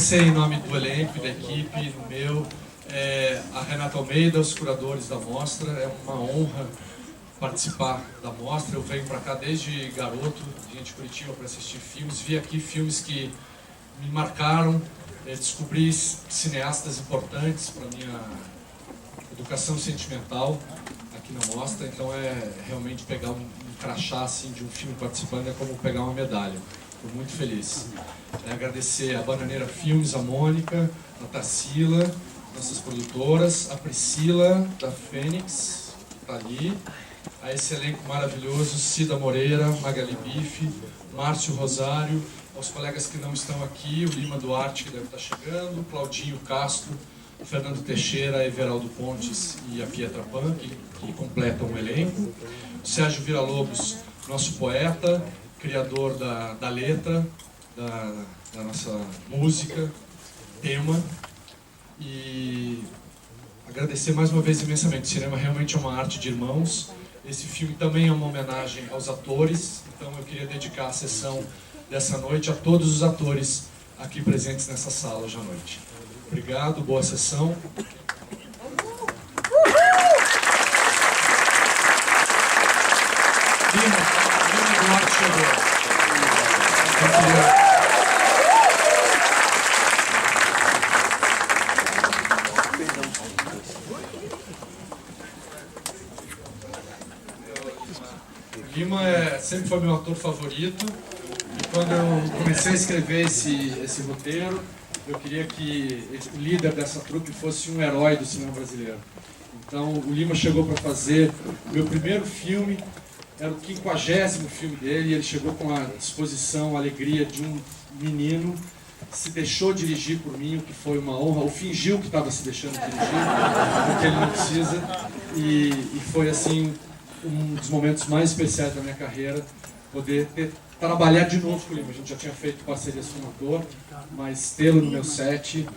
agradecer em nome do elenco e da equipe, no meu, a Renata Almeida, os curadores da mostra. É uma honra participar da mostra. Eu venho para cá desde garoto, vim de Curitiba para assistir filmes. Vi aqui filmes que me marcaram, descobri cineastas importantes para minha educação sentimental aqui na mostra. Então realmente pegar um crachá assim, de um filme participando é como pegar uma medalha. Estou muito feliz. Agradecer a Bananeira Filmes, a Mônica, a Tarsila, nossas produtoras, a Priscila da Fênix, que está ali, a esse elenco maravilhoso, Cida Moreira, Magali Bife, Márcio Rosário, aos colegas que não estão aqui, o Lima Duarte, que deve estar chegando, Claudinho Castro, o Fernando Teixeira, Everaldo Pontes e a Pietra Pan, que completam o elenco, o Sérgio Villa-Lobos, nosso poeta, criador da letra, da nossa música, tema, e agradecer mais uma vez imensamente. O cinema realmente é uma arte de irmãos. Esse filme também é uma homenagem aos atores, então eu queria dedicar a sessão dessa noite a todos os atores aqui presentes nessa sala hoje à noite. Obrigado, boa sessão. Lima Duarte chegou. Lima sempre foi meu ator favorito, e quando eu comecei a escrever esse roteiro, eu queria que o líder dessa trupe fosse um herói do cinema brasileiro. Então o Lima chegou para fazer meu primeiro filme, era o 50º filme dele, e ele chegou com a disposição, a alegria de um menino, se deixou dirigir por mim, o que foi uma honra, ou fingiu que estava se deixando dirigir, porque ele não precisa, e foi assim um dos momentos mais especiais da minha carreira, poder trabalhar de novo com o Lima. A gente já tinha feito parcerias com o ator, mas tê-lo no meu set,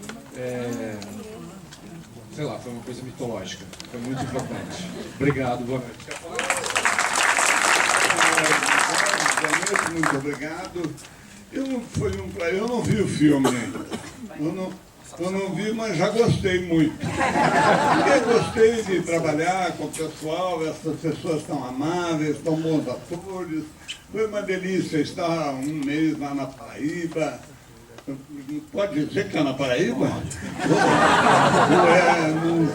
sei lá, foi uma coisa mitológica, foi muito importante. Obrigado, boa noite. Boa noite, muito obrigado. Eu não vi o filme ainda. Eu não vi, mas já gostei muito. Eu gostei de trabalhar com o pessoal, essas pessoas tão amáveis, tão bons atores. Foi uma delícia estar um mês lá na Paraíba. Pode dizer que está na Paraíba? No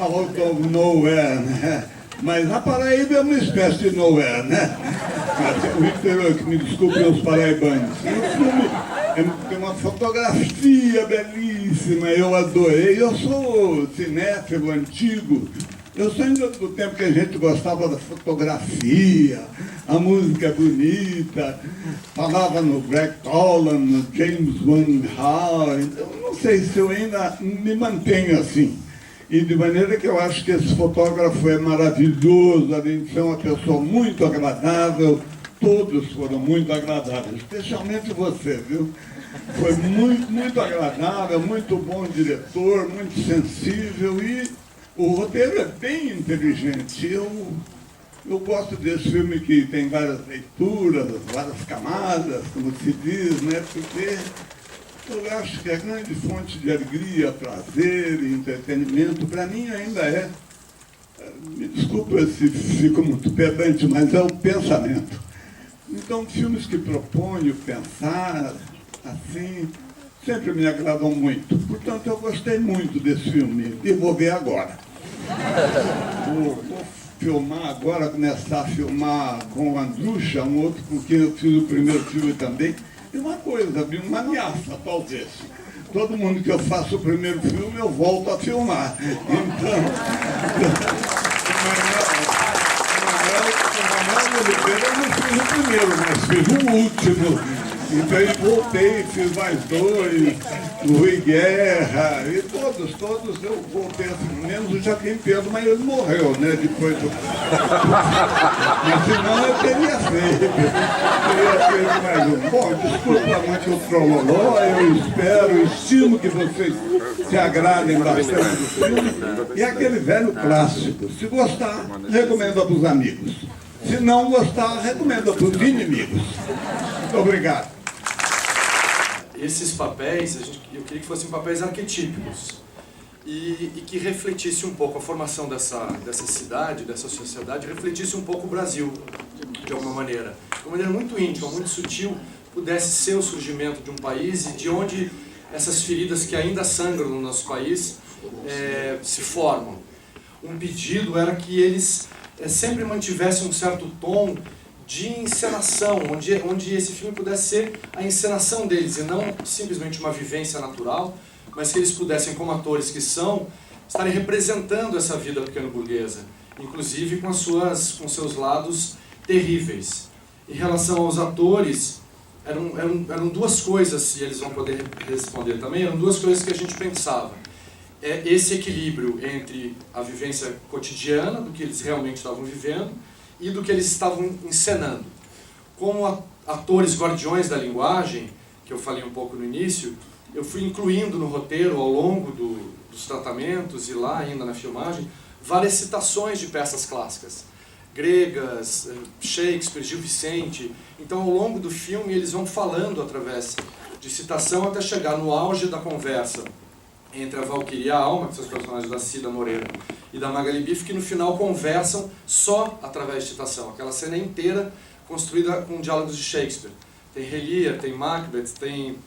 out of nowhere, né? Mas na Paraíba é uma espécie de nowhere, né? O interior, que me desculpem os paraibanos. O filme tem uma fotografia belíssima, eu adorei. Eu sou cinéfilo antigo. Eu sou ainda do tempo que a gente gostava da fotografia, a música bonita, falava no Greg Tolan, no James Van Hal. Então, não sei se eu ainda me mantenho assim. E de maneira que eu acho que esse fotógrafo é maravilhoso, além de ser uma pessoa muito agradável, todos foram muito agradáveis, especialmente você, viu? Foi muito, muito agradável, muito bom diretor, muito sensível, e o roteiro é bem inteligente. Eu gosto desse filme que tem várias leituras, várias camadas, como se diz, né? Porque eu acho que a grande fonte de alegria, prazer e entretenimento, para mim ainda me desculpa se fico muito pedante, mas é o pensamento. Então, filmes que propõem pensar, assim, sempre me agradam muito. Portanto, eu gostei muito desse filme e vou ver agora. Vou filmar agora, começar a filmar com o Andrucha, um outro com quem eu fiz o primeiro filme também. E uma coisa, uma ameaça, talvez. Todo mundo que eu faço o primeiro filme, eu volto a filmar. Então, o Oliveira eu não fiz o primeiro, mas fiz o último. Então eu voltei, fiz mais dois, o Rui Guerra, e todos eu voltei assim, menos o Joaquim Pedro, mas ele morreu, né, depois do... Mas senão eu teria feito mais um. Bom, desculpa muito o trololó, eu estimo que vocês se agradem bastante do filme, e aquele velho clássico, se gostar, recomenda para os amigos. Se não gostar, recomenda para os inimigos. Muito obrigado. esses papéis, eu queria que fossem papéis arquetípicos e que refletisse um pouco a formação dessa cidade, dessa sociedade, refletisse um pouco o Brasil, de alguma maneira. De uma maneira muito íntima, muito sutil, pudesse ser o surgimento de um país e de onde essas feridas que ainda sangram no nosso país se formam. Um pedido era que eles sempre mantivessem um certo tom de encenação, onde esse filme pudesse ser a encenação deles, e não simplesmente uma vivência natural, mas que eles pudessem, como atores que são, estarem representando essa vida pequeno-burguesa, inclusive com seus lados terríveis. Em relação aos atores, eram duas coisas, e eles vão poder responder também, eram duas coisas que a gente pensava. Esse equilíbrio entre a vivência cotidiana, do que eles realmente estavam vivendo, e do que eles estavam encenando. Como atores guardiões da linguagem, que eu falei um pouco no início, eu fui incluindo no roteiro, ao longo dos tratamentos e lá ainda na filmagem, várias citações de peças clássicas, gregas, Shakespeare, Gil Vicente. Então, ao longo do filme, eles vão falando através de citação até chegar no auge da conversa entre a Valquíria e a Alma, que são os personagens da Cida Moreira e da Magali Bife, que no final conversam só através de citação. Aquela cena inteira construída com diálogos de Shakespeare. Tem Relia, tem Macbeth, tem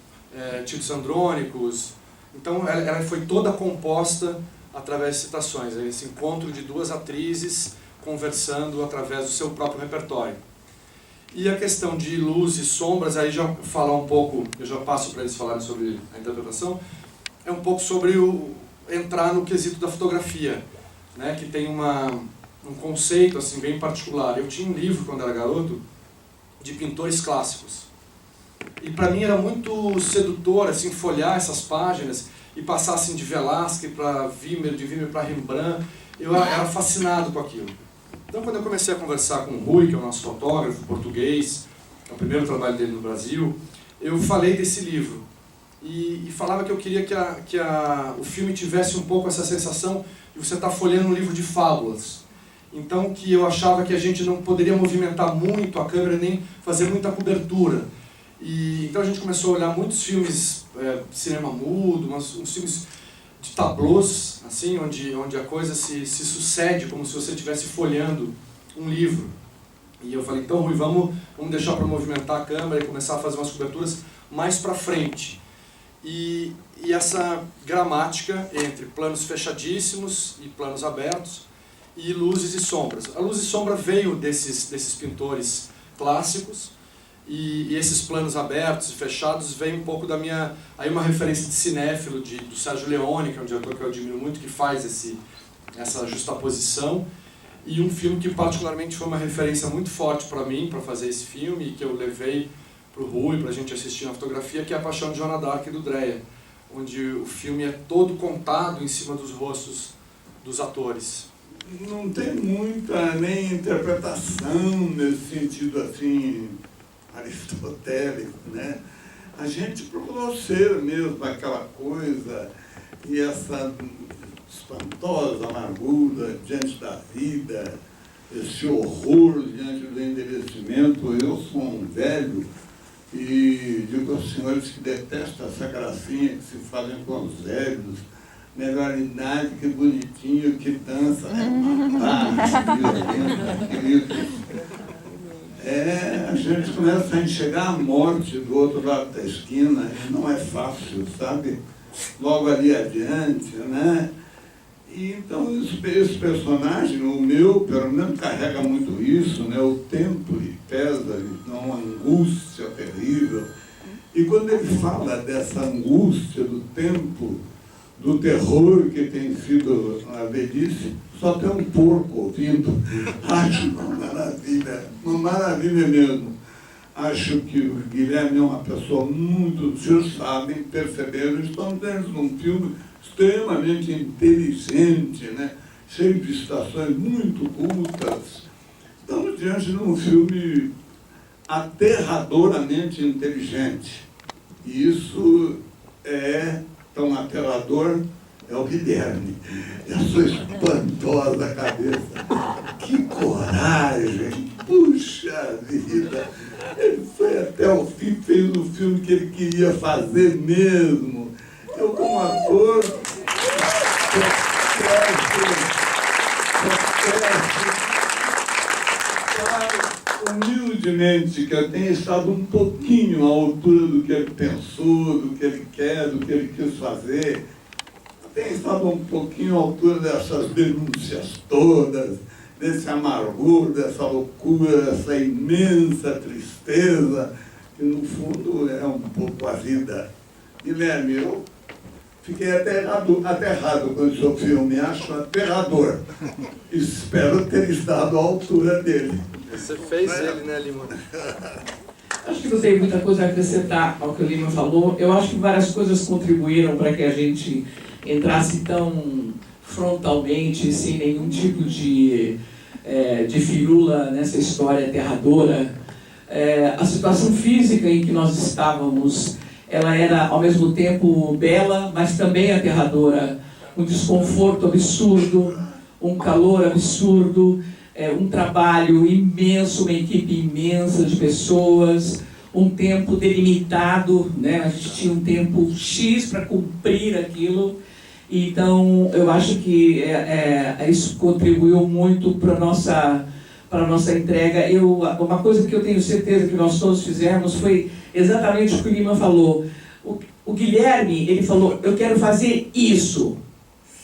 Titus Andrônicos. Então ela foi toda composta através de citações. Esse encontro de duas atrizes conversando através do seu próprio repertório. E a questão de luz e sombras, aí já falar um pouco, eu já passo para eles falarem sobre a interpretação, é um pouco sobre entrar no quesito da fotografia, né, que tem um conceito assim, bem particular. Eu tinha um livro, quando era garoto, de pintores clássicos. E para mim era muito sedutor assim, folhear essas páginas e passar assim, de Velázquez para Vermeer, de Vermeer para Rembrandt. Eu era fascinado com aquilo. Então, quando eu comecei a conversar com o Rui, que é o nosso fotógrafo português, é o primeiro trabalho dele no Brasil, eu falei desse livro. E falava que eu queria que o filme tivesse um pouco essa sensação de você estar folheando um livro de fábulas. Então, que eu achava que a gente não poderia movimentar muito a câmera, nem fazer muita cobertura. Então a gente começou a olhar muitos filmes, cinema mudo, uns filmes de tablôs, assim, onde a coisa se sucede como se você estivesse folheando um livro. E eu falei, então Rui, vamos deixar para movimentar a câmera e começar a fazer umas coberturas mais para frente. E essa gramática entre planos fechadíssimos e planos abertos e luzes e sombras. A luz e sombra veio desses pintores clássicos e esses planos abertos e fechados veio um pouco da minha... Aí uma referência de cinéfilo do Sérgio Leone, que é um diretor que eu admiro muito, que faz essa justaposição. E um filme que particularmente foi uma referência muito forte para mim, para fazer esse filme, e que eu levei para o Rui, para a gente assistir na fotografia, que é A Paixão de Joana d'Arc e do Dreia, onde o filme é todo contado em cima dos rostos dos atores. Não tem muita nem interpretação nesse sentido assim aristotélico, né? A gente procurou ser mesmo aquela coisa e essa espantosa amargura diante da vida, esse horror diante do envelhecimento. Eu sou um velho e digo aos senhores que detestam essa gracinha que se fazem com os velhos, melhor idade, que bonitinho, que dança, a gente começa a enxergar a morte do outro lado da esquina, e não é fácil, sabe? Logo ali adiante, né? E então esse personagem, o meu, pelo menos carrega muito isso, né? O tempo lhe pesa, então uma angústia terrível. E quando ele fala dessa angústia do tempo, do terror que tem sido a velhice, só tem um porco ouvindo. Acho uma maravilha mesmo. Acho que o Guilherme é uma pessoa muito... Os senhores sabem, perceberam, estamos dentro de um filme extremamente inteligente, né? Cheio de estações muito cultas. Estamos diante de um filme aterradoramente inteligente. E isso é tão aterrador, é o Guilherme. A sua espantosa cabeça. Que coragem! Puxa vida! Ele foi até o fim, fez o filme que ele queria fazer mesmo. Eu, como ator, humildemente, que eu tenha estado um pouquinho à altura do que ele pensou, do que ele quer, do que ele quis fazer. Eu tenho estado um pouquinho à altura dessas denúncias todas, desse amargor, dessa loucura, dessa imensa tristeza, que no fundo é um pouco a vida. Guilherme, eu fiquei aterrado com o seu filme, acho aterrador. Espero ter estado à altura dele. Você fez ele, né, Lima? Acho que não tem muita coisa a acrescentar ao que o Lima falou. Eu acho que várias coisas contribuíram para que a gente entrasse tão frontalmente, sem nenhum tipo de firula nessa história aterradora. A situação física em que nós estávamos, ela era ao mesmo tempo bela, mas também aterradora. Um desconforto absurdo, um calor absurdo, um trabalho imenso, uma equipe imensa de pessoas, um tempo delimitado, né? A gente tinha um tempo X para cumprir aquilo. Então, eu acho que isso contribuiu muito para a nossa entrega. Uma coisa que eu tenho certeza que nós todos fizemos foi exatamente o que o Lima falou. O Guilherme, ele falou, eu quero fazer isso.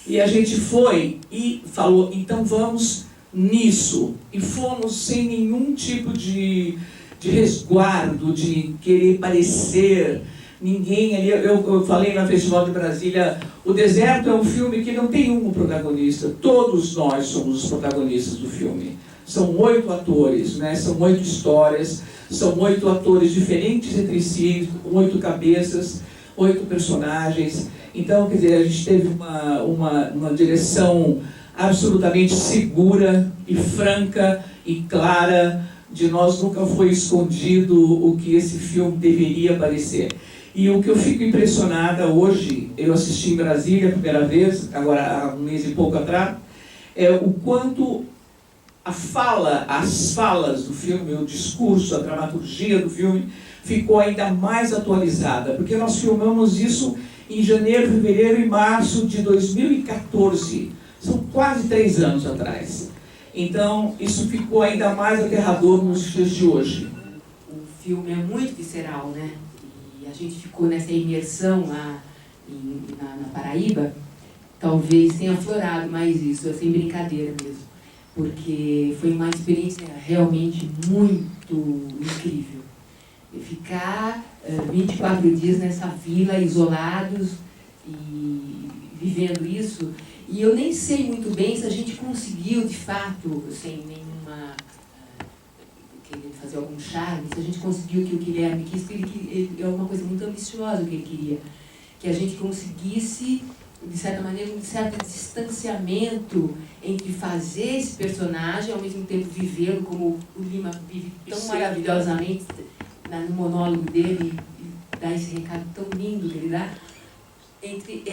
E a gente foi e falou, então vamos nisso. E fomos sem nenhum tipo de resguardo, de querer parecer ninguém ali. Eu falei na Festival de Brasília, O Deserto é um filme que não tem um protagonista. Todos nós somos os protagonistas do filme. São 8 atores, né? São 8 histórias, são 8 atores diferentes entre si, 8 cabeças, 8 personagens. Então, quer dizer, a gente teve uma direção absolutamente segura e franca e clara. De nós nunca foi escondido o que esse filme deveria parecer. E o que eu fico impressionada hoje, eu assisti em Brasília a primeira vez, agora há um mês e pouco atrás, é o quanto as falas do filme, o discurso, a dramaturgia do filme ficou ainda mais atualizada, porque nós filmamos isso em janeiro, fevereiro e março de 2014. São quase 3 anos atrás. Então, isso ficou ainda mais aterrador nos dias de hoje. O filme é muito visceral, né? E a gente ficou nessa imersão lá na Paraíba, talvez tenha aflorado mais isso, sem brincadeira mesmo. Porque foi uma experiência realmente muito incrível. E ficar 24 dias nessa vila, isolados e vivendo isso. E eu nem sei muito bem se a gente conseguiu, de fato, sem nenhuma querer fazer algum charme, se a gente conseguiu o que o Guilherme quis, porque ele é uma coisa muito ambiciosa o que ele queria, que a gente conseguisse, de certa maneira, um certo distanciamento entre fazer esse personagem, ao mesmo tempo vivê-lo, como o Lima vive tão maravilhosamente no monólogo dele, e dá esse recado tão lindo que ele dá, entre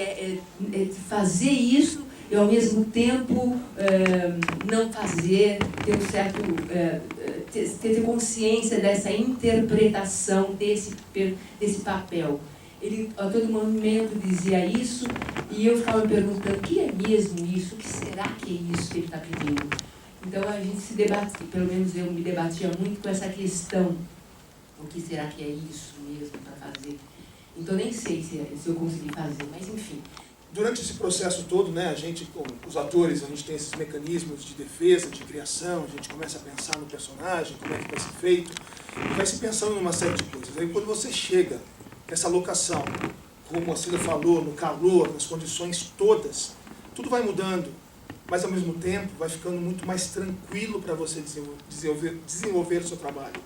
fazer isso e ao mesmo tempo não fazer, ter um certo ter consciência dessa interpretação desse papel. Ele a todo momento dizia isso e eu ficava me perguntando, o que é mesmo isso? O que será que é isso que ele está pedindo? Então a gente se debate, pelo menos eu me debatia muito com essa questão, o que será que é isso mesmo para fazer? Então nem sei se eu consegui fazer, mas enfim. Durante esse processo todo, né, a gente, com os atores, a gente tem esses mecanismos de defesa, de criação, a gente começa a pensar no personagem, como é que vai ser feito, e vai se pensando em uma série de coisas. Aí quando você chega nessa locação, como a Cida falou, no calor, nas condições todas, tudo vai mudando, mas ao mesmo tempo vai ficando muito mais tranquilo para você desenvolver o seu trabalho.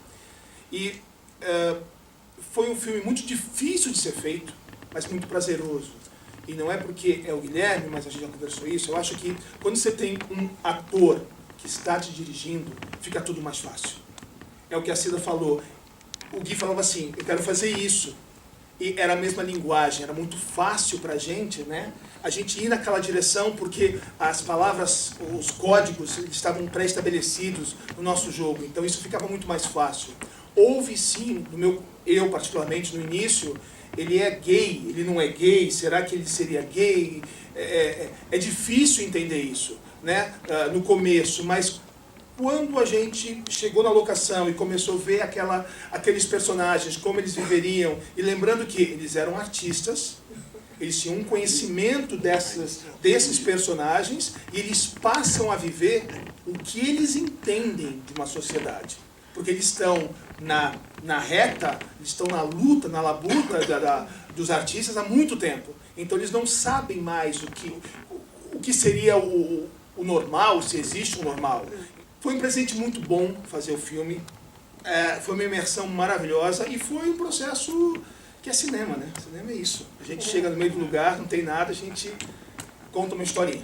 E foi um filme muito difícil de ser feito, mas muito prazeroso. E não é porque é o Guilherme, mas a gente já conversou isso, eu acho que quando você tem um ator que está te dirigindo, fica tudo mais fácil. É o que a Cida falou. O Gui falava assim, eu quero fazer isso. E era a mesma linguagem, era muito fácil para a gente, né? A gente ir naquela direção porque as palavras, os códigos estavam pré-estabelecidos no nosso jogo. Então isso ficava muito mais fácil. houve sim, eu particularmente no início, ele é gay, ele não é gay, será que ele seria gay? É difícil entender isso, né? No começo, mas quando a gente chegou na locação e começou a ver aqueles personagens, como eles viveriam, e lembrando que eles eram artistas, eles tinham um conhecimento desses personagens, e eles passam a viver o que eles entendem de uma sociedade. Porque eles estão na reta, eles estão na luta, na labuta dos artistas há muito tempo. Então eles não sabem mais o que seria o normal, se existe um normal. Foi um presente muito bom fazer o filme, foi uma imersão maravilhosa e foi um processo que é cinema, né? Cinema é isso. A gente chega no meio do lugar, não tem nada, a gente conta uma historinha.